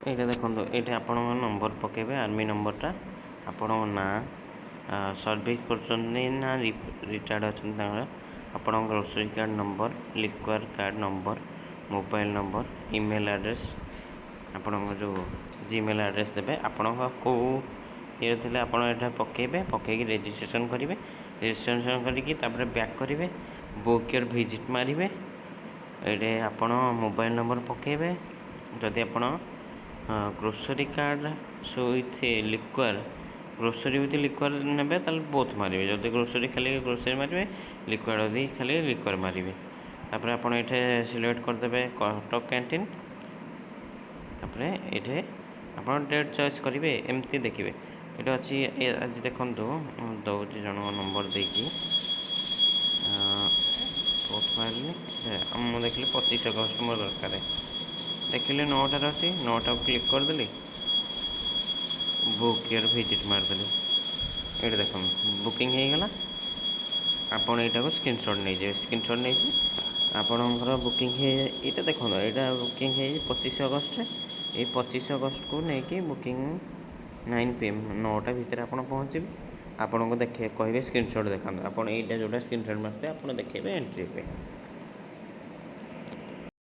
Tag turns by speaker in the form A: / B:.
A: এইটা দেখুন এইটা আপনার নম্বর পকাইবে আর্মি নম্বরটা আপনার না सर्विस ना रिटायर्ड अच्छा आपण grocery card number liquid card number mobile number email address आपण जो जीमेल एड्रेस देवे आपण कौ ये थे आप पकेबे पकईकि रेजिस्ट्रेशन करेंगे रेजिस्ट्रेशन करके बैक करेंगे बुक योर विजिट मारे ये आपण मोबाइल नंबर पकेबे जदि आप ग्रोसरी कार्ड सहित लिक्विड ग्रोसरी विथ लिक्विड ने बोथ मारे जब ग्रोसरी खाली ग्रोसरी मारे लिक्विड यदि खाली लिक्विड मारे तापर आप सिलेक्ट करदे कटक कैंटीन तापर ये आप डेट चॉइस करेंगे एमती देखिए ये अच्छी आज देखु दौर जन नंबर देकी मुझे देखिए 25 अगस्त मोर दरकार देखिए 9टार अच्छी 9टा क्लिक करदेली बुक योर विजिट मारदेली ये देख बुकिंग हो गला आपड़ यहाँ को स्क्रीनशॉट नहीं जाए स्क्रीनशॉट नहीं आपणकर बुकिंग ये देखो यहाँ बुकिंग है 25 अगस्त ये 25 अगस्त को लेकिन बुकिंग 9 PM 9टा भितर आप पहुँचे आपको देखे कहे स्क्रीनशॉट देखा आप यहाँ जोटा स्क्रीनशॉट मारते आप देखेंगे एंट्री पे।